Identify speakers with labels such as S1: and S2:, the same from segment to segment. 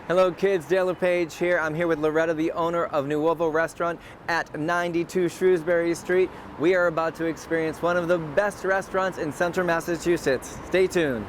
S1: Hello kids, Dale LePage here. I'm here with Loreta, the owner of Nuovo Restaurant at 92 Shrewsbury Street. We are about to experience one of the best restaurants in central Massachusetts. Stay tuned.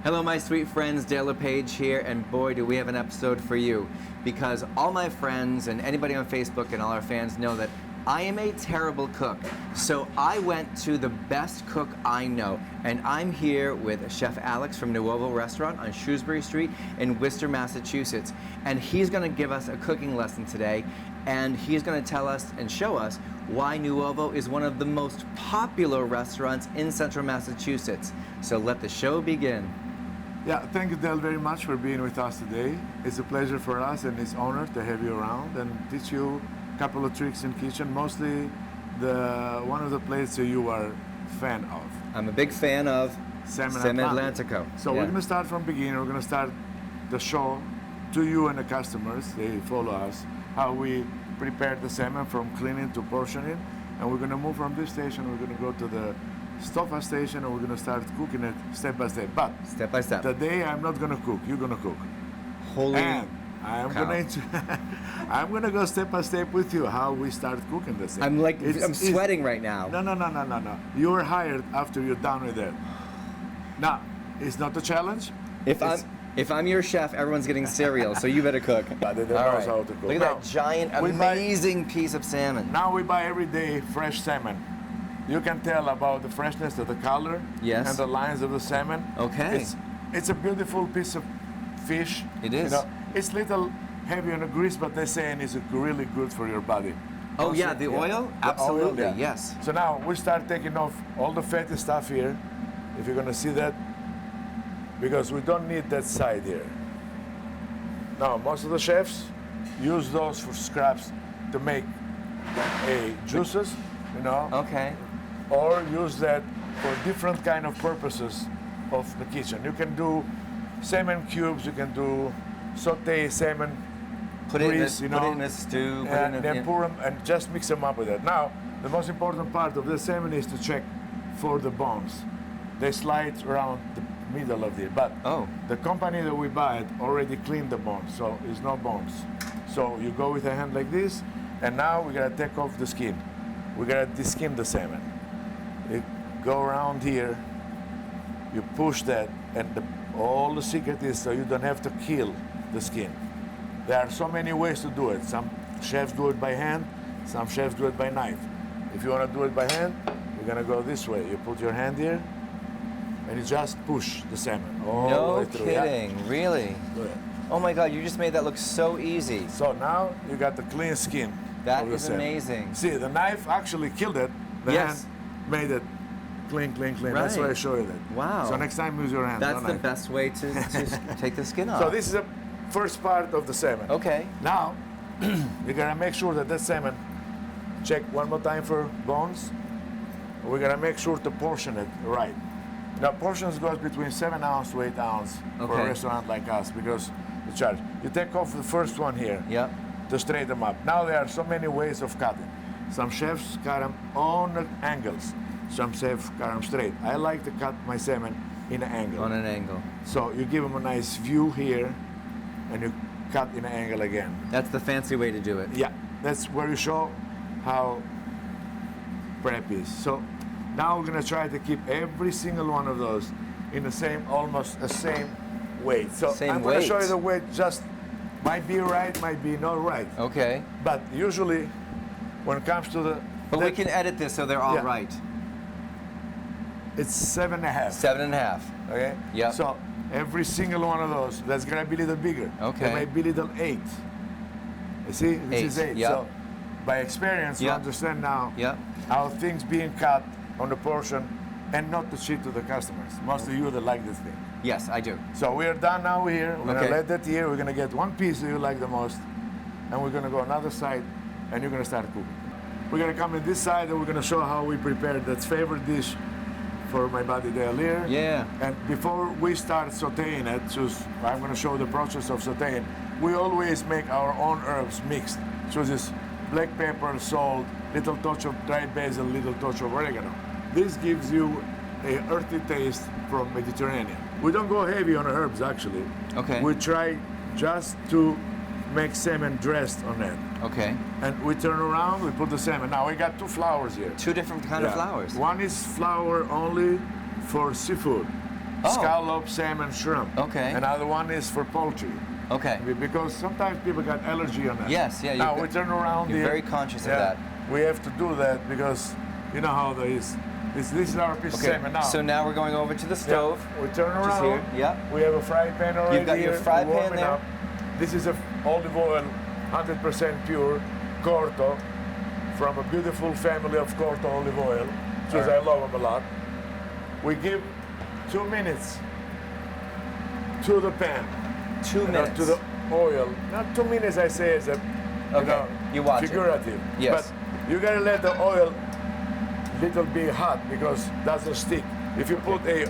S1: Hello my sweet friends, Dale LePage here, and boy do we have an episode for you, because all my friends and anybody on Facebook and all our fans know that I am a terrible cook. So I went to the best cook I know, and I'm here with Chef Alex from Nuovo Restaurant on Shrewsbury Street in Worcester, Massachusetts. And he's gonna give us a cooking lesson today, and he's gonna tell us and show us why Nuovo is one of the most popular restaurants in central Massachusetts. So let the show begin.
S2: Yeah, thank you, Dale, very much for being with us today. It's a pleasure for us, and it's an honor to have you around and teach you a couple of tricks in kitchen, mostly one of the plates that you are a fan of.
S1: I'm a big fan of Salmon Atlantico.
S2: So we're going to start from beginning. We're going to start the show to you and the customers. They follow us, how we prepare the salmon from cleaning to portioning. And we're going to move from this station. We're going to go to the stove station, and we're going to start cooking it step by step. But
S1: step by step.
S2: Today I'm not going to cook. You're going to cook.
S1: Holy
S2: and I'm going to go step by step with you how we start cooking this thing.
S1: I'm sweating right now.
S2: No. You're hired after you're done with it. Now, it's not a challenge.
S1: If I'm your chef, everyone's getting cereal, so you better cook.
S2: But they know how to cook.
S1: Look at that giant, amazing piece of salmon.
S2: Now we buy every day fresh salmon. You can tell about the freshness of the color and the lines of the salmon.
S1: Okay.
S2: It's a beautiful piece of fish.
S1: It is.
S2: You know, it's a little heavy on the grease, but they're saying it's really good for your body.
S1: Oh
S2: also,
S1: yeah, the oil? Absolutely,
S2: oil,
S1: yes.
S2: So now we start taking off all the fatty stuff here, if you're gonna see that, because we don't need that side here. Now, most of the chefs use those for scraps to make juices, you know.
S1: Okay.
S2: Or use that for different kind of purposes of the kitchen. You can do salmon cubes, you can do saute salmon,
S1: put it in a stew,
S2: then pour them and just mix them up with it. Now, the most important part of the salmon is to check for the bones. They slide around the middle of it, but the company that we buy it already cleaned the bones, so there's no bones. So you go with a hand like this, and now we gotta take off the skin. We gotta de-skin the salmon. You go around here, you push that, and all the secret is so you don't have to kill the skin. There are so many ways to do it. Some chefs do it by hand, some chefs do it by knife. If you wanna do it by hand, you're gonna go this way. You put your hand here, and you just push the salmon all the way through.
S1: No kidding, really?
S2: Good.
S1: Oh my God, you just made that look so easy.
S2: So now you got the clean skin.
S1: That is amazing.
S2: See, the knife actually killed it. The hand made it clean. Right. That's why I show you that.
S1: Wow.
S2: So next time use your hand.
S1: That's the best way to take the skin off.
S2: So this is the first part of the salmon.
S1: Okay.
S2: Now, you're gonna make sure that salmon, check one more time for bones. We're gonna make sure to portion it right. Now, portions goes between 7 ounce to 8 ounce for a restaurant like us, because the charge. You take off the first one here.
S1: Yep.
S2: To straighten them up. Now there are so many ways of cutting. Some chefs cut them on angles. Some chefs cut them straight. I like to cut my salmon in an angle.
S1: On an angle.
S2: So you give them a nice view here, and you cut in an angle again.
S1: That's the fancy way to do it.
S2: Yeah, that's where you show how prep is. So now we're gonna try to keep every single one of those in the same, almost the same weight. So I'm gonna show you the weight, just might be right, might be not right.
S1: Okay.
S2: But usually, when it comes to the...
S1: But we can edit this so they're all right.
S2: It's 7.5.
S1: 7.5.
S2: Okay?
S1: Yeah.
S2: So every single one of those, that's gonna be a little bigger.
S1: Okay.
S2: It might be a little 8. You see? This is 8.
S1: Yep.
S2: So by experience, you understand now how things being cut on the portion and not to cheat to the customers. Most of you that like this thing.
S1: Yes, I do.
S2: So we are done now here. We're gonna let that here. We're gonna get one piece that you like the most, and we're gonna go another side, and you're gonna start cooking. we're gonna come in this side and we're gonna show how we prepared that favorite dish for my buddy Dale here.
S1: Yeah.
S2: And before we start sauteing it, so I'm gonna show the process of sauteing. We always make our own herbs mixed. So this black pepper, salt, little touch of dried basil, little touch of oregano. This gives you a earthy taste from Mediterranean. We don't go heavy on herbs actually.
S1: Okay.
S2: We try just to make salmon dressed on it.
S1: Okay.
S2: And we turn around, we put the salmon. Now we got two flours here.
S1: Two different kind of flours.
S2: One is flour only for seafood.
S1: Oh.
S2: Scallop, salmon, shrimp.
S1: Okay.
S2: Another one is for poultry.
S1: Okay.
S2: Because sometimes people got allergy on that.
S1: Yes, yeah.
S2: Now we turn around
S1: You're
S2: here.
S1: very conscious of that.
S2: We have to do that because you know how there is. This is our piece of salmon now.
S1: So now we're going over to the stove.
S2: We turn
S1: Which is
S2: around.
S1: here. Yeah.
S2: We have a fry pan already.
S1: You've got your fry pan
S2: warming
S1: there.
S2: up. This is a olive oil, 100% pure, Corto, from a beautiful family of Corto olive oil, because I love them a lot. We give 2 minutes to the pan.
S1: 2 minutes.
S2: To the oil. Not 2 minutes, I say, is a
S1: you watch
S2: figurative.
S1: Yes.
S2: But you gotta let the oil little bit hot because it doesn't stick. If you put a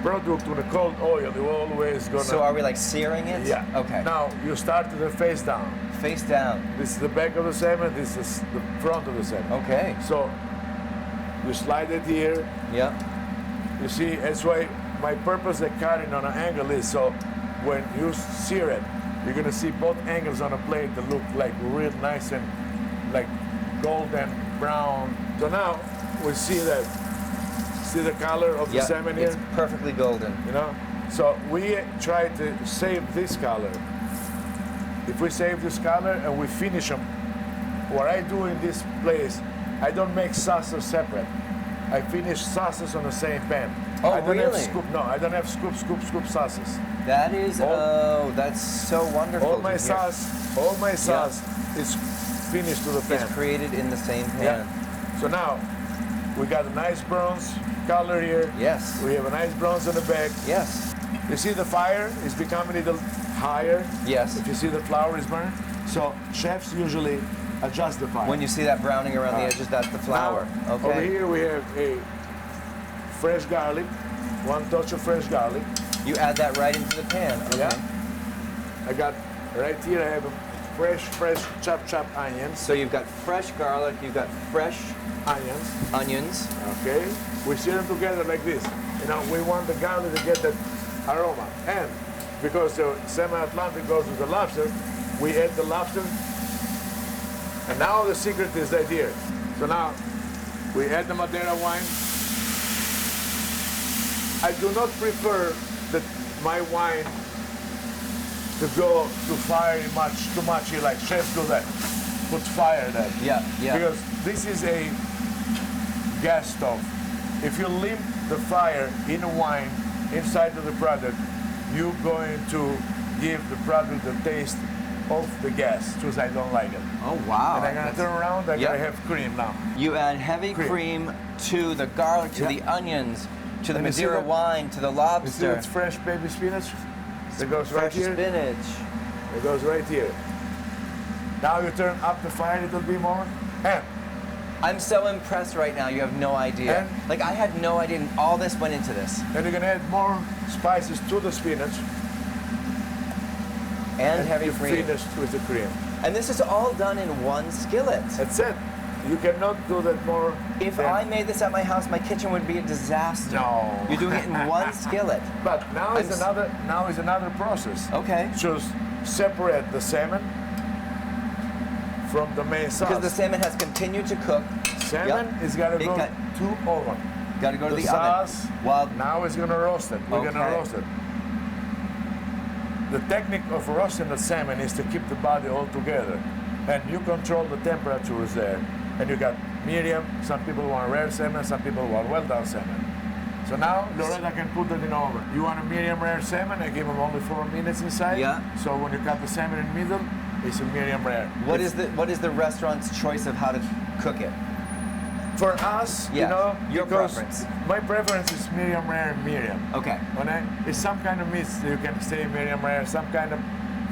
S2: product on a cold oil, you always gonna.
S1: So are we like searing it?
S2: Yeah.
S1: Okay.
S2: Now you start to the face down.
S1: Face down.
S2: This is the back of the salmon. This is the front of the salmon.
S1: Okay.
S2: So you slide it here.
S1: Yeah.
S2: You see, that's why my purpose of cutting on an angle is so when you sear it, you're gonna see both angles on a plate that look like real nice and like golden brown. So now we see that. See the color of the salmon here?
S1: It's perfectly golden.
S2: You know? So we try to save this color. If we save this color and we finish them, what I do in this place, I don't make sauces separate. I finish sauces on the same pan.
S1: Oh,
S2: I don't
S1: really?
S2: have scoop, no, I don't have scoop sauces.
S1: That is, that's so wonderful.
S2: All my sauce is finished to the pan.
S1: It's created in the same pan.
S2: Yeah. So now, we got a nice bronze color here.
S1: Yes.
S2: We have a nice bronze on the back.
S1: Yes.
S2: You see the fire is becoming a little higher.
S1: Yes.
S2: If you see the flour is burned. So chefs usually adjust the fire.
S1: When you see that browning around the edges, that's the flour.
S2: Now,
S1: okay.
S2: Over here we have a fresh garlic, 1 touch of fresh garlic.
S1: You add that right into the pan. Okay.
S2: Yeah. I got right here. I have a fresh chopped onions.
S1: So you've got fresh garlic. You've got fresh
S2: onions.
S1: Onions.
S2: Okay. We sear them together like this. You know, we want the garlic to get that aroma. And because the semi-Atlantic goes with the lobster, we add the lobster. And now the secret is right here. So now we add the Madeira wine. I do not prefer that my wine to go to fire too much here, like chefs do that. Put fire there.
S1: Yeah, yeah.
S2: Because this is a gas stove. If you leave the fire in the wine inside of the product, you're going to give the product the taste of the gas, because I don't like it.
S1: Oh, wow.
S2: And I'm gonna turn around, I'm gonna have cream now.
S1: You add heavy cream to the garlic, to the onions, to the
S2: And you see
S1: Madeira
S2: that?
S1: wine, to the
S2: You see
S1: lobster.
S2: it's fresh baby spinach? It goes right
S1: Fresh
S2: here.
S1: spinach.
S2: It goes right here. Now you turn up the fire a little bit more. And
S1: I'm so impressed right now, you have no idea.
S2: And-
S1: Like, I had no idea all this went into this.
S2: then you're gonna add more spices to the spinach.
S1: And heavy
S2: you
S1: cream.
S2: finish with the cream.
S1: And this is all done in one skillet.
S2: That's it. You cannot do that more.
S1: If
S2: than-
S1: I made this at my house, my kitchen would be a disaster.
S2: No.
S1: You're doing it in one skillet.
S2: But now is another process.
S1: Okay.
S2: Just separate the salmon from the main sauce.
S1: Because the salmon has continued to cook.
S2: salmon is gotta go to oven.
S1: Got to go to the
S2: sauce,
S1: oven. While
S2: now it's gonna roast it. We're gonna
S1: Okay.
S2: roast it. The technique of roasting the salmon is to keep the body all together. And you control the temperatures there. And you got medium, some people want rare salmon, some people want well-done salmon. So now, Loreta can put that in oven. You want a medium rare salmon, I give them only 4 minutes inside.
S1: Yeah.
S2: So when you cut the salmon in the middle, it's a medium rare.
S1: what is the restaurant's choice of how to cook it?
S2: For us,
S1: Yeah,
S2: you know,
S1: your
S2: because
S1: preference.
S2: my preference is medium rare, medium.
S1: Okay.
S2: Okay? It's some kind of meat you can say medium rare, some kind of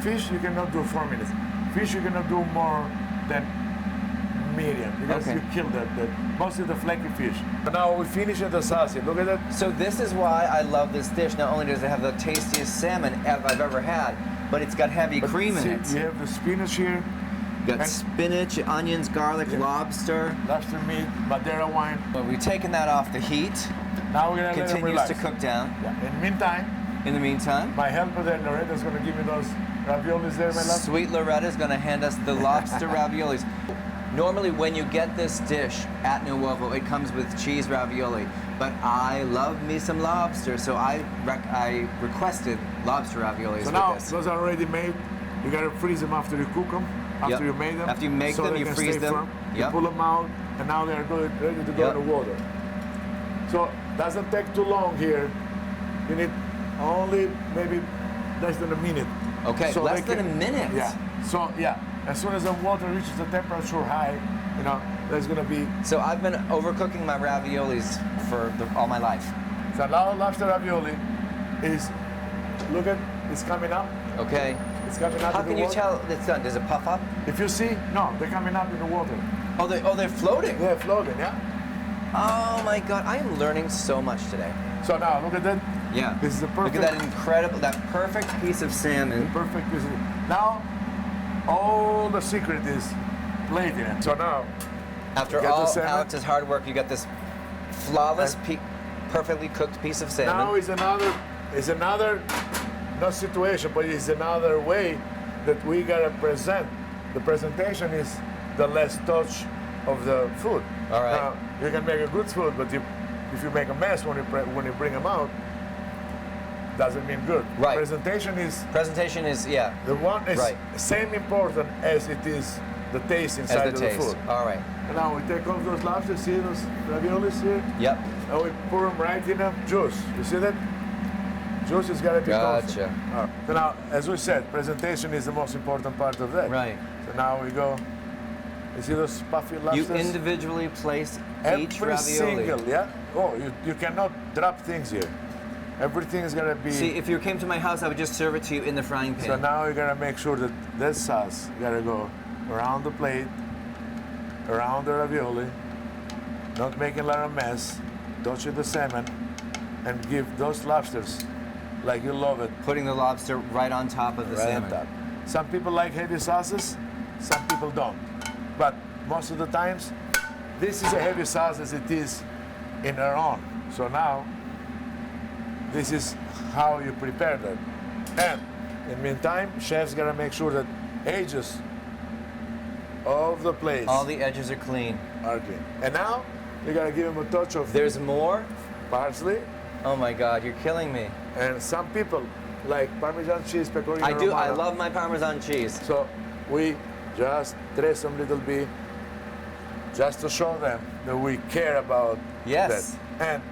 S2: fish you cannot do 4 minutes. Fish you cannot do more than medium because
S1: Okay.
S2: you kill mostly the flaky fish. But now we finish the sauce. Look at that.
S1: So this is why I love this dish. Not only does it have the tastiest salmon I've ever had, but it's got heavy cream in it.
S2: You have the spinach here.
S1: You got spinach, onions, garlic, lobster.
S2: Lobster meat, Madeira wine.
S1: Well, we've taken that off the heat.
S2: Now we're gonna let it
S1: Continues
S2: relax.
S1: to cook down.
S2: Yeah. In the meantime,
S1: my
S2: helper there, Loreta, is gonna give me those raviolis there, my love.
S1: Sweet Loreta is going to hand us the lobster raviolis. Normally, when you get this dish at Nuovo, it comes with cheese ravioli. But I love me some lobster, so I requested lobster raviolis
S2: So
S1: with
S2: now
S1: this.
S2: those are already made. You gotta freeze them after you cook them. After you made them.
S1: After you make them, you freeze them.
S2: You pull them out, and now they're good, ready to go in the water. So doesn't take too long here. You need only maybe less than a minute.
S1: Okay,
S2: so
S1: less than a minute.
S2: Yeah. So as soon as the water reaches the temperature high, there's gonna be.
S1: So I've been overcooking my raviolis for all my life.
S2: So now lobster ravioli is, look at, it's coming up.
S1: Okay.
S2: It's coming up.
S1: How can you tell it's done? Does it puff up?
S2: If you see, no, they're coming up in the water.
S1: Oh, they're floating.
S2: They're floating, yeah.
S1: Oh my God, I am learning so much today.
S2: So now look at that.
S1: Yeah.
S2: This is the perfect.
S1: Look at that incredible, that perfect piece of salmon.
S2: Perfect piece. Now, all the secret is plating it. So now,
S1: after all Alex's hard work, you got this flawless, perfectly cooked piece of salmon.
S2: Now is another, not situation, but it's another way that we gotta present. The presentation is the less touch of the food.
S1: All right.
S2: Now, you can make a good food, but if you make a mess when you bring them out, doesn't mean good.
S1: Right.
S2: Presentation is
S1: the
S2: one is same important as it is the taste inside of the food.
S1: All right.
S2: And now we take off those lobsters, see those raviolis here?
S1: Yep.
S2: And we pour them right in a juice. You see that? Juice is gotta be
S1: Gotcha.
S2: So now, as we said, presentation is the most important part of that.
S1: Right.
S2: So now we go. You see those puffy lobsters?
S1: You individually place each
S2: Every
S1: ravioli.
S2: single, yeah. Oh, you cannot drop things here. Everything is gonna be.
S1: See, if you came to my house, I would just serve it to you in the frying pan.
S2: So now you gotta make sure that this sauce gotta go around the plate, around the ravioli, not making a lot of mess, touching the salmon, and give those lobsters like you love it.
S1: Putting the lobster right on top of the salmon.
S2: On top. Some people like heavy sauces, some people don't. But most of the times, this is a heavy sauce as it is in our own. So now, this is how you prepare that. And in the meantime, chefs gotta make sure that edges of the plates
S1: all the edges are clean.
S2: And now, you gotta give them a touch of.
S1: There's more?
S2: Parsley.
S1: Oh my God, you're killing me.
S2: And some people like Parmesan cheese, pecorino
S1: I do.
S2: romano.
S1: I love my Parmesan cheese.
S2: So we just trace them a little bit, just to show them that we care about that. And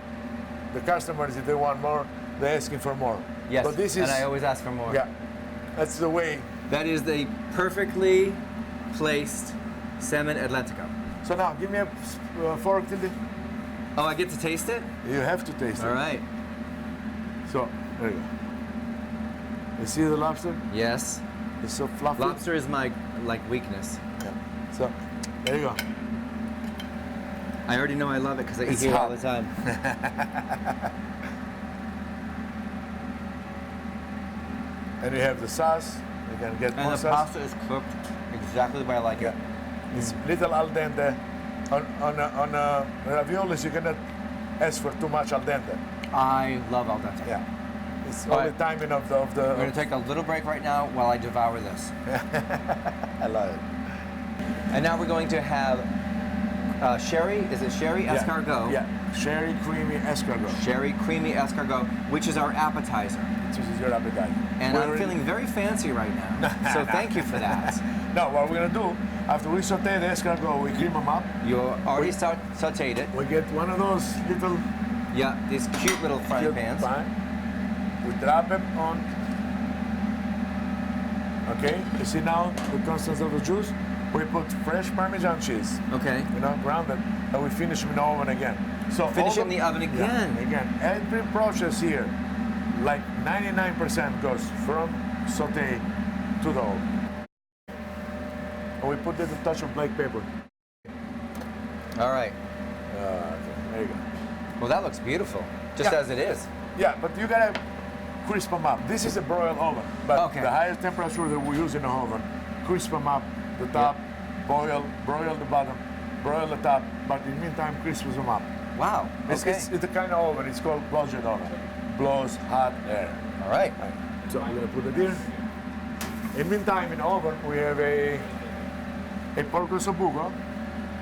S2: the customers, if they want more, they're asking for more.
S1: Yes,
S2: but this is,
S1: and I always ask for more.
S2: Yeah, that's the way.
S1: That is the perfectly placed salmon Atlantico.
S2: So now, give me a fork, Tilde.
S1: Oh, I get to taste it?
S2: You have to taste it.
S1: All right.
S2: So, there you go. You see the lobster?
S1: Yes.
S2: It's so fluffy.
S1: Lobster is my weakness.
S2: Yeah. So, there you go.
S1: I already know I love it because I eat it all the time.
S2: And you have the sauce. You can get more
S1: sauce. And the pasta is cooked exactly the way I like it.
S2: It's little al dente. On raviolis, you cannot ask for too much al dente.
S1: I love al dente.
S2: Yeah. It's all the timing of the.
S1: We're going to take a little break right now while I devour this.
S2: I love it.
S1: And now we're going to have sherry. Is it sherry escargot?
S2: Yeah. Sherry creamy escargot.
S1: Sherry creamy escargot, which is our appetizer.
S2: This is your appetizer.
S1: And I'm feeling very fancy right now. So thank you for that.
S2: Now, what we're going to do, after we saute the escargot, we cream them up.
S1: You already sauteed it.
S2: We get one of those little...
S1: Yeah, these cute little frying pans.
S2: We drop them on. Okay, you see now the constance of the juice? We put fresh Parmesan cheese.
S1: Okay.
S2: Grounded, and we finish them in the oven again. So
S1: finish it in the oven again?
S2: Yeah, again. Every process here, like 99% goes from saute to the oven. And we put a touch of black pepper.
S1: All right.
S2: Okay, there you go.
S1: Well, that looks beautiful, just as it is.
S2: Yeah, but you gotta crisp them up. This is a broil oven, but the higher temperature that we use in the oven, crisp them up, the top, broil the bottom, broil the top, but in the meantime, crisps them up.
S1: Wow, okay.
S2: It's the kind of oven, it's called budget oven. Blows hot air.
S1: All right.
S2: So we're gonna put it here. In the meantime, in the oven, we have a pork ossobuco.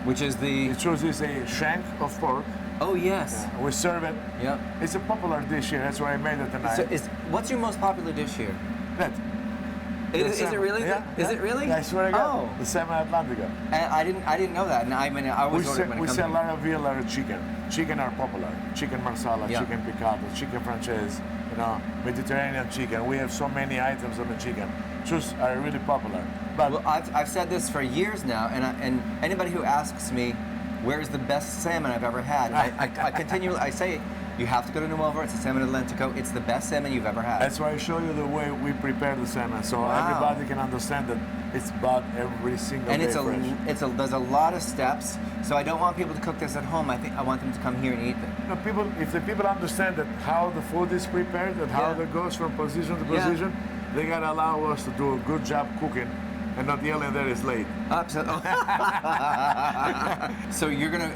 S1: Which is the...
S2: It chooses a shank of pork.
S1: Oh, yes.
S2: We serve it.
S1: Yep.
S2: It's a popular dish here. That's why I made it tonight.
S1: So what's your most popular dish here?
S2: That.
S1: Is it really?
S2: Yeah,
S1: is it really?
S2: I swear to God.
S1: Oh.
S2: The salmon Atlantica.
S1: And I didn't know that. And I mean, I always order when it
S2: We
S1: comes
S2: sell
S1: to...
S2: a lot of veal, a lot of chicken. Chicken are popular. Chicken marsala, chicken piccata, chicken francese, you know, Mediterranean chicken. We have so many items on the chicken. Just are really popular. But
S1: well, I've said this for years now, and anybody who asks me, where's the best salmon I've ever had, I continually, I say, you have to go to Nuovo. It's a salmon Atlantico. It's the best salmon you've ever had.
S2: That's why I show you the way we prepare the salmon, so everybody can understand that it's bought every single day fresh.
S1: There's a lot of steps, so I don't want people to cook this at home. I want them to come here and eat it.
S2: If the people understand that how the food is prepared and how it goes from position to position, they gotta allow us to do a good job cooking and not yelling that it's late.
S1: Absolutely. So you're gonna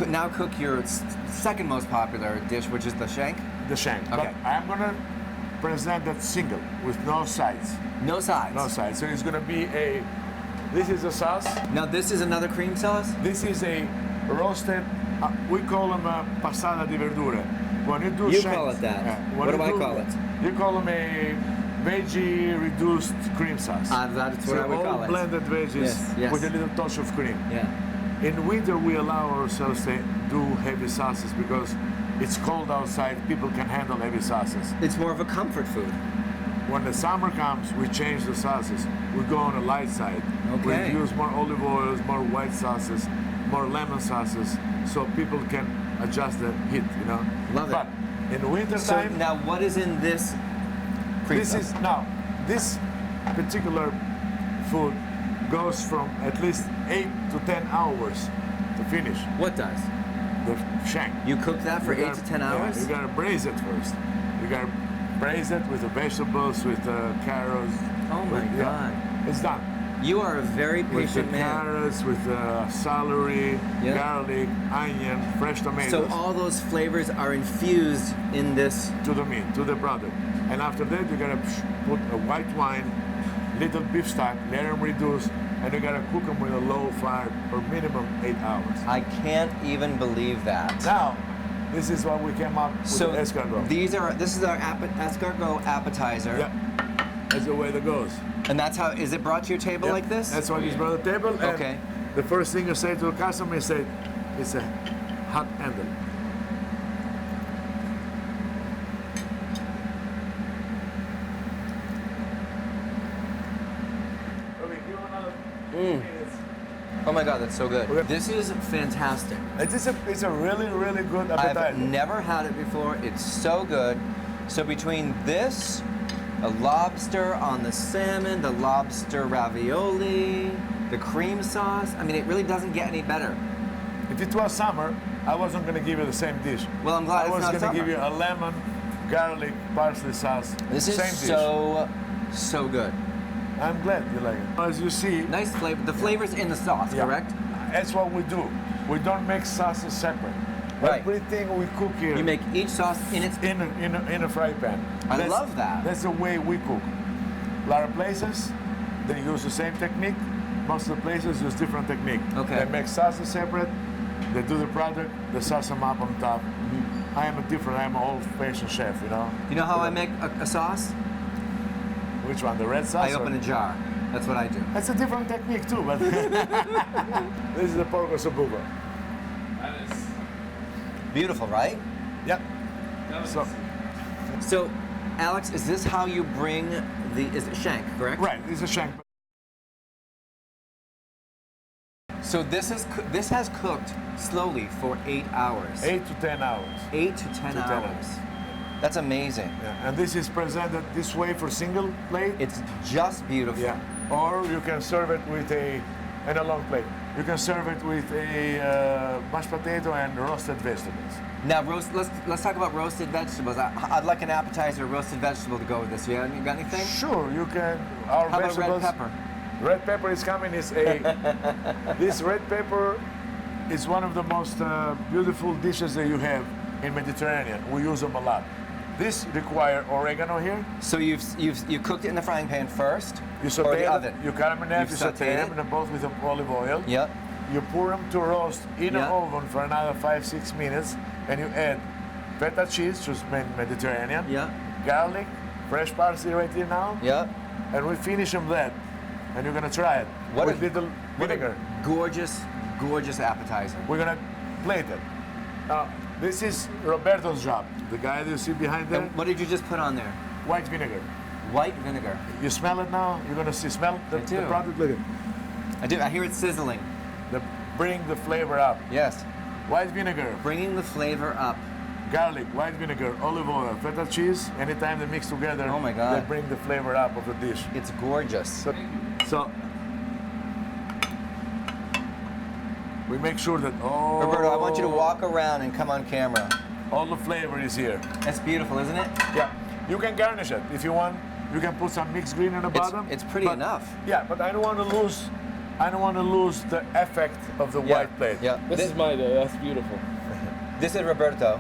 S1: now cook your second most popular dish, which is the shank?
S2: The shank.
S1: Okay.
S2: But I'm gonna present that single with no sides.
S1: No sides?
S2: No sides. So it's gonna be this is a sauce.
S1: Now this is another cream sauce?
S2: This is a roasted, we call them passata di verdure. When you do shanks,
S1: call it that. What do I call it?
S2: You call them a veggie reduced cream sauce.
S1: That's what I would call it.
S2: All blended veggies with a little touch of cream.
S1: Yeah.
S2: In winter, we allow ourselves to do heavy sauces because it's cold outside. People can handle heavy sauces.
S1: It's more of a comfort food.
S2: When the summer comes, we change the sauces. We go on the light side.
S1: Okay.
S2: We use more olive oils, more white sauces, more lemon sauces, so people can adjust the heat, you know.
S1: Love it.
S2: But in winter time,
S1: so now what is in this cream sauce?
S2: This particular food goes from at least 8 to 10 hours to finish.
S1: What does?
S2: The shank.
S1: You cook that for 8 to 10 hours?
S2: Yeah, you gotta braise it first. You gotta braise it with the vegetables, with the carrots.
S1: Oh my God.
S2: It's done.
S1: You are a very patient man.
S2: Carrots, with celery, garlic, onion, fresh tomatoes.
S1: So all those flavors are infused in this?
S2: To the meat, to the product. And after that, you're gonna put a white wine, little beef stock, let them reduce, and you gotta cook them with a low fire for minimum 8 hours.
S1: I can't even believe that.
S2: Now, this is what we came up with the escargot.
S1: This is our escargot appetizer.
S2: Yeah, that's the way that goes.
S1: And that's how, is it brought to your table like this?
S2: That's what is brought to the table. And
S1: okay.
S2: The first thing you say to the customer is say, it's a hot handle.
S1: Oh my God, that's so good. Okay. This is fantastic.
S2: It's a really, really good appetizer.
S1: I've never had it before. It's so good. So between this, a lobster on the salmon, the lobster ravioli, the cream sauce, I mean, it really doesn't get any better.
S2: If it was summer, I wasn't going to give you the same dish.
S1: Well, I'm glad it's not summer.
S2: I was going to give you a lemon, garlic, parsley sauce.
S1: This is so good.
S2: I'm glad you like it. As you see,
S1: nice flavor. The flavor's in the sauce, correct?
S2: That's what we do. We don't make sauces separate.
S1: Right.
S2: Everything we cook here.
S1: You make each sauce in its
S2: in a fry pan.
S1: I love that.
S2: That's the way we cook. A lot of places they use the same technique. Most of the places use different technique.
S1: Okay.
S2: They make sauces separate. They do the product. They sauce them up on top. Mm-hmm. I am an old-fashioned chef. You know.
S1: You know how I make a sauce?
S2: Which one? The red sauce?
S1: I open a jar. That's what I do.
S2: That's a different technique too, but this is the pork ossobuco.
S3: That is
S1: beautiful, right?
S2: Yep.
S1: So, Alex, is this how you bring is it shank, correct?
S2: Right, it's a shank.
S1: So this has cooked slowly for 8 hours.
S2: 8 to 10 hours.
S1: 8 to 10 hours. That's amazing.
S2: Yeah. And this is presented this way for single plate.
S1: It's just beautiful.
S2: Yeah. Or you can serve it with in a long plate. You can serve it with a mashed potato and roasted vegetables.
S1: Now, let's talk about roasted vegetables. I'd like an appetizer roasted vegetable to go with this. You got anything?
S2: Sure, you can. Our
S1: How about
S2: vegetables.
S1: red pepper?
S2: Red pepper is coming. This red pepper is one of the most beautiful dishes that you have in Mediterranean. We use them a lot. This requires oregano here.
S1: So you cooked it in the frying pan first,
S2: You
S1: or
S2: saute
S1: the
S2: it,
S1: oven?
S2: you cut them in half,
S1: You've
S2: you saute
S1: sauteed
S2: them
S1: it?
S2: in both with olive oil.
S1: Yep.
S2: You pour them to roast in an
S1: Yeah.
S2: oven for another 5-6 minutes, and you add feta cheese, just Mediterranean,
S1: Yeah.
S2: garlic, fresh parsley right here now,
S1: Yep.
S2: and we finish them that. And you're gonna try it
S1: What
S2: with
S1: a-
S2: little vinegar.
S1: Gorgeous, gorgeous appetizer.
S2: We're gonna plate it. Now, this is Roberto's job. The guy that you see behind there,
S1: And what did you just put on there?
S2: white vinegar.
S1: White vinegar.
S2: You smell it now? You're gonna smell the
S1: do.
S2: product. Look at it.
S1: I do. I hear it sizzling.
S2: Bring the flavor up.
S1: Yes.
S2: White vinegar,
S1: Bringing the flavor up.
S2: garlic, white vinegar, olive oil, feta cheese. Anytime they mix together,
S1: Oh my God.
S2: they bring the flavor up of the dish.
S1: It's gorgeous.
S2: So we make sure that
S1: Roberto, I want you to walk around and come on camera.
S2: all the flavor is here.
S1: That's beautiful, isn't it?
S2: Yeah, you can garnish it if you want. You can put some mixed green in the bottom.
S1: It's pretty
S2: but-
S1: enough.
S2: Yeah, but I don't want to lose. I don't want to lose the effect of the white plate.
S1: Yeah.
S3: This is my day. That's beautiful.
S1: This is Roberto,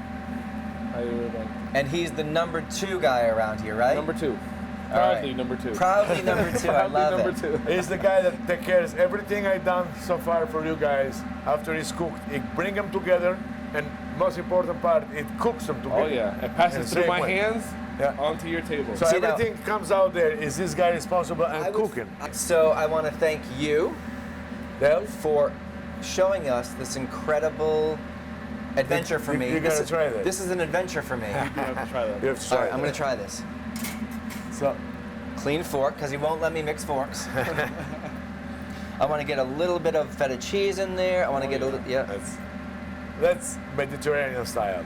S3: How you doing?
S1: and he's the number 2 guy around here, right?
S3: Number 2.
S1: All right.
S3: Proudly number 2.
S1: Proudly number 2. I
S3: Proudly
S1: love
S3: number
S1: it.
S3: 2.
S2: He's the guy that takes care of everything I've done so far for you guys. After it's cooked, it bring them together, and most important part, it cooks them together.
S3: Oh yeah, it
S2: In
S3: passes
S2: the
S3: through
S2: same
S3: my
S2: way.
S3: hands
S2: Yeah.
S3: onto your table.
S2: So
S1: See, now-
S2: everything comes out there. Is this guy responsible and cooking?
S1: So I want to thank you
S2: Dale?
S1: for showing us this incredible adventure for me.
S2: You gotta
S1: This is-
S2: try this.
S1: This is an adventure for me.
S3: You have to try that.
S2: You have to
S1: All
S2: try
S1: right, I'm going
S2: that.
S1: to try this.
S2: So,
S1: Clean fork, because he won't let me mix forks. I want to get a little bit of feta cheese in there. I want to get a little, yeah.
S2: that's Mediterranean style.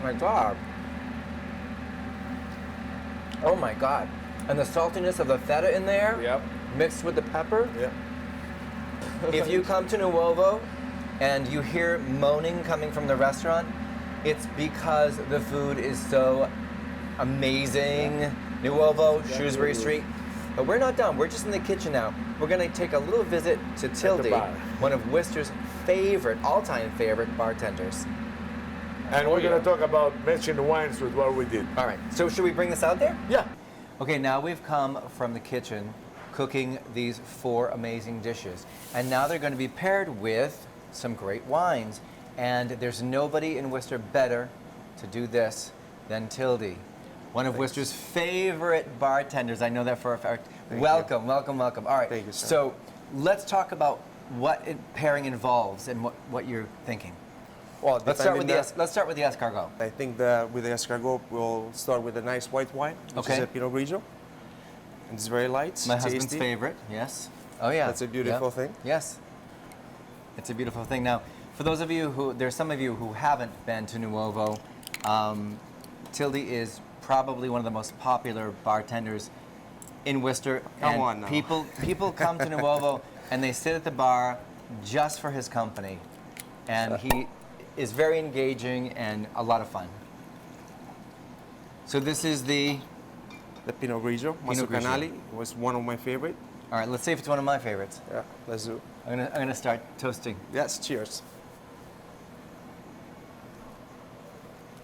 S1: My God. Oh my God. And the saltiness of the feta in there,
S3: Yep.
S1: mixed with the pepper.
S2: Yeah.
S1: If you come to Nuovo and you hear moaning coming from the restaurant, it's because the food is so amazing. Nuovo, Shrewsbury Street. But we're not done. We're just in the kitchen now. We're going to take a little visit to Tilde,
S2: bar.
S1: one of Worcester's favorite, all-time favorite bartenders.
S2: And we're going to talk about matching the wines with what we did.
S1: All right. So should we bring this out there?
S2: Yeah.
S1: Okay, now we've come from the kitchen cooking these 4 amazing dishes. And now they're going to be paired with some great wines. And there's nobody in Worcester better to do this than Tilde, one of Worcester's favorite bartenders. I know that for a fact. Welcome, welcome, welcome. All right.
S4: Thank you, sir.
S1: So let's talk about what pairing involves and what you're thinking.
S4: Well,
S1: Let's start with the escargot.
S4: I think that with the escargot, we'll start with a nice white wine, which is
S1: Okay.
S4: a Pinot Grigio. And it's very light,
S1: My
S4: tasty.
S1: husband's favorite. Yes. Oh yeah.
S4: That's a beautiful thing.
S1: Yes. It's a beautiful thing. Now, for those of you there's some of you who haven't been to Nuovo, Tilde is probably one of the most popular bartenders in Worcester.
S4: Come
S1: and
S4: on now.
S1: People come to Nuovo and they sit at the bar just for his company. And he is very engaging and a lot of fun. So this is the,
S4: The Pinot Grigio,
S1: Pinot Grigio.
S4: Canali, was one of my favorite.
S1: all right, let's see if it's one of my favorites.
S4: Yeah, let's do.
S1: I'm gonna start toasting.
S4: Yes, cheers.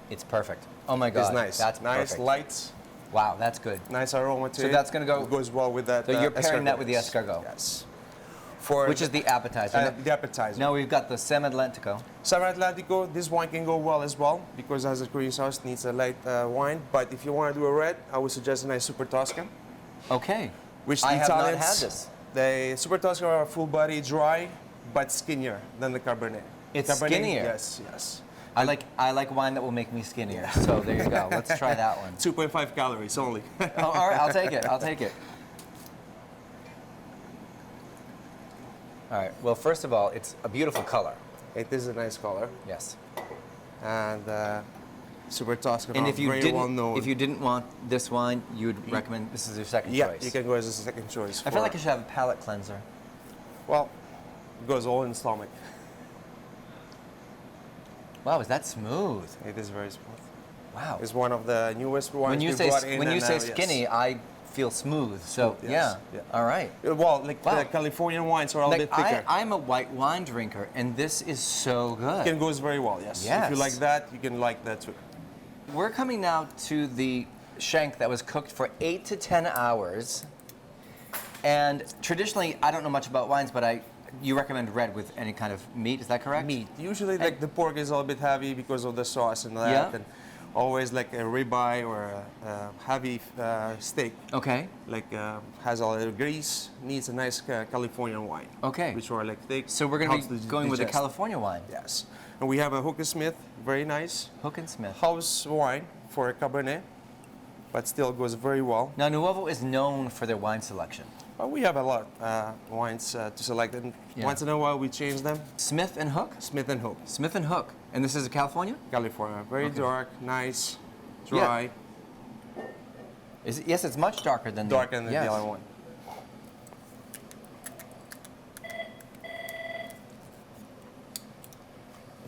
S1: It's perfect. Oh my God.
S4: It's nice.
S1: That's
S4: nice,
S1: perfect.
S4: light,
S1: Wow, that's good.
S4: nice aroma to
S1: So
S4: it.
S1: that's gonna go-
S4: It goes well with that.
S1: So you're pairing that with the
S4: yes.
S1: escargot?
S4: Yes. For
S1: Which is the appetizer.
S4: the appetizer.
S1: Now we've got the San Atlantico.
S4: Summer Atlantico, this wine can go well as well because it has a Korean sauce, needs a light wine. But if you want to do a red, I would suggest a nice Super Toscan.
S1: Okay.
S4: Which
S1: I
S4: the
S1: have not
S4: Italians,
S1: had this.
S4: The Super Toscan are full body, dry, but skinnier than the Cabernet.
S1: It's
S4: Cabernet,
S1: skinnier?
S4: Yes, yes.
S1: I like wine that will make me skinnier. So there you go. Let's try that one.
S4: 2.5 calories only.
S1: Oh, all right, I'll take it. I'll take it. All right. Well, first of all, it's a beautiful color.
S4: It is a nice color.
S1: Yes.
S4: And Super Toscano.
S1: And if you
S4: very well known.
S1: didn't want this wine, you would recommend this is your second
S4: yeah,
S1: choice.
S4: you can go as a second choice.
S1: I feel like I should have a palate cleanser.
S4: Well, it goes all in the stomach.
S1: Wow, is that smooth?
S4: It is very smooth.
S1: Wow.
S4: It's one of the newest wines
S1: When you
S4: we
S1: say
S4: brought in.
S1: when you say
S4: yes.
S1: skinny, I feel smooth. So
S4: Yes,
S1: yeah.
S4: yeah.
S1: All right.
S4: Well, like
S1: Wow.
S4: the Californian wines are a little
S1: Like
S4: bit thicker.
S1: I'm a white wine drinker, and this is so good.
S4: It goes very well, yes.
S1: Yes.
S4: If you like that, you can like that too.
S1: We're coming now to the shank that was cooked for 8 to 10 hours. And traditionally, I don't know much about wines, but you recommend red with any kind of meat, is that correct?
S4: Meat. Usually, like the pork is a little bit heavy because of the sauce and that.
S1: Yeah.
S4: And always like a ribeye or a heavy steak.
S1: Okay.
S4: Like has a little grease, needs a nice Californian wine.
S1: Okay.
S4: Which are like thick.
S1: So we're going
S4: helps
S1: to be
S4: to
S1: going with the
S4: digest.
S1: California wine.
S4: Yes. And we have a Hook & Smith, very nice.
S1: Hook and Smith.
S4: House wine for a Cabernet, but still goes very well.
S1: Now, Nuovo is known for their wine selection.
S4: We have a lot of wines to select, and
S1: Yeah.
S4: once in a while we change them.
S1: Smith and Hook?
S4: Smith and Hook,
S1: Smith and Hook. And this is a California?
S4: California. Very
S1: Okay.
S4: dark, nice, dry,
S1: Is it, yes, it's much darker than
S4: darker than
S1: yes.
S4: the other one.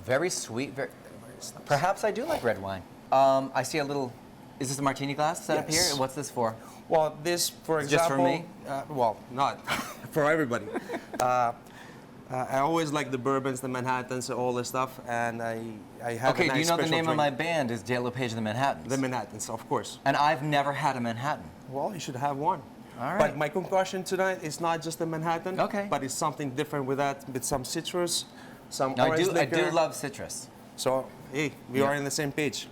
S1: Very sweet. Very,
S4: nice.
S1: perhaps I do like red wine. I see a little. Is this a martini glass set up here?
S4: Yes.
S1: What's this for?
S4: Well, this, for
S1: It's just for
S4: example,
S1: me?
S4: well, not for everybody. I always like the bourbons, the Manhattans, all this stuff, and I have
S1: Okay,
S4: a nice
S1: do you know the
S4: special
S1: name of
S4: drink.
S1: my band is Dale LePage and the Manhattans?
S4: The Manhattans, of course.
S1: And I've never had a Manhattan.
S4: Well, you should have one.
S1: All right.
S4: But my concoction tonight is not just a Manhattan.
S1: Okay.
S4: But it's something different with that, with some citrus, some
S1: Now,
S4: orange
S1: I
S4: liquor.
S1: do love citrus.
S4: So, hey, we
S1: Yeah.
S4: are on the same page.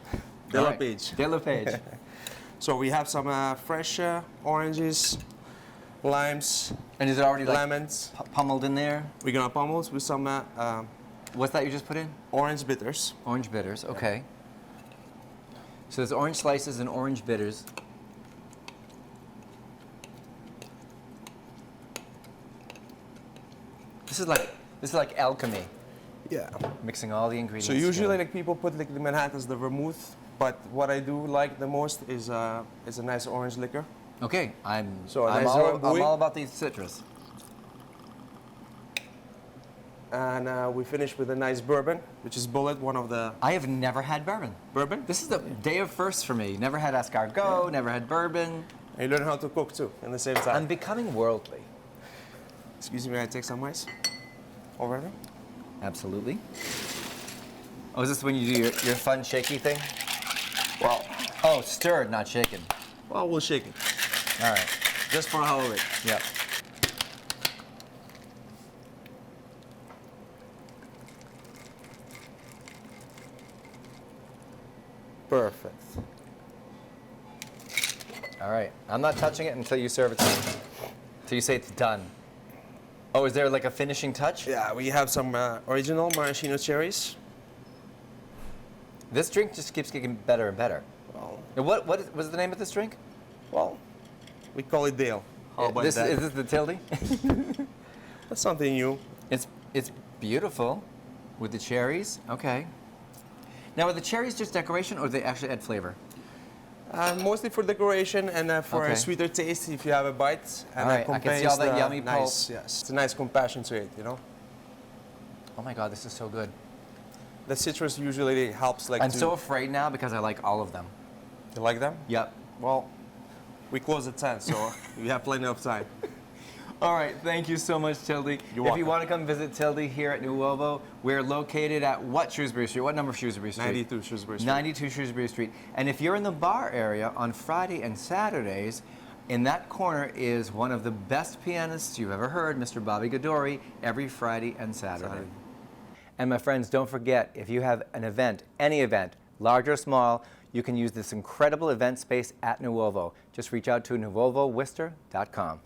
S4: Dale
S1: All right.
S4: LePage.
S1: Dale LePage.
S4: So we have some fresh oranges, limes,
S1: And is it already like
S4: lemons.
S1: pummeled in there?
S4: We're gonna pummel with some
S1: What's that you just put in?
S4: orange bitters.
S1: Orange bitters, okay. So there's orange slices and orange bitters. This is like alchemy,
S4: Yeah.
S1: mixing all the ingredients.
S4: So usually,
S1: together.
S4: like people put like the Manhattans, the vermouth. But what I do like the most is a nice orange liquor.
S1: Okay, I'm
S4: So a
S1: I'm
S4: nice
S1: all,
S4: Rambouillet.
S1: I'm all about these citrus.
S4: And we finish with a nice bourbon, which is Bullet, one of the
S1: I have never had bourbon.
S4: bourbon.
S1: This is the day of firsts for me. Never had escargot, never had bourbon.
S4: And you learn how to cook too, at the same time.
S1: I'm becoming worldly.
S4: Excuse me, I take some ice over there.
S1: Absolutely. Oh, is this when you do your fun shaky thing?
S4: Well,
S1: Oh, stirred, not shaken.
S4: well, we'll shake it
S1: All right.
S4: just for a hell of it.
S1: Yep.
S4: Perfect.
S1: All right. I'm not touching it until you serve it to me. Until you say it's done. Oh, is there like a finishing touch?
S4: Yeah, we have some original Maraschino Cherries.
S1: This drink just keeps getting better and better.
S4: Well,
S1: And what was the name of this drink?
S4: well, we call it Dale. How about
S1: Is
S4: that?
S1: this the Tilde?
S4: That's something new.
S1: It's beautiful with the cherries. Okay. Now, are the cherries just decoration, or do they actually add flavor?
S4: Mostly for decoration and for
S1: Okay.
S4: a sweeter taste if you have a bite. And
S1: All right, I can see all that yummy pulp.
S4: nice, yes. It's a nice compassion to it, you know.
S1: Oh my God, this is so good.
S4: The citrus usually helps like
S1: I'm
S4: to...
S1: so afraid now because I like all of them.
S4: You like them?
S1: Yep.
S4: Well, we close at 10, so we have plenty of time.
S1: All right, thank you so much, Tilde. If you
S4: welcome.
S1: want to come visit Tilde here at Nuovo, we're located at what Shrewsbury Street? What number of Shrewsbury Street?
S4: 92 Shrewsbury Street.
S1: 92 Shrewsbury Street. And if you're in the bar area on Friday and Saturdays, in that corner is one of the best pianists you've ever heard, Mr. Bobby Gadori, every Friday and Saturday. And my friends, don't forget, if you have an event, any event, large or small, you can use this incredible event space at Nuovo. Just reach out to nuovoworcester.com.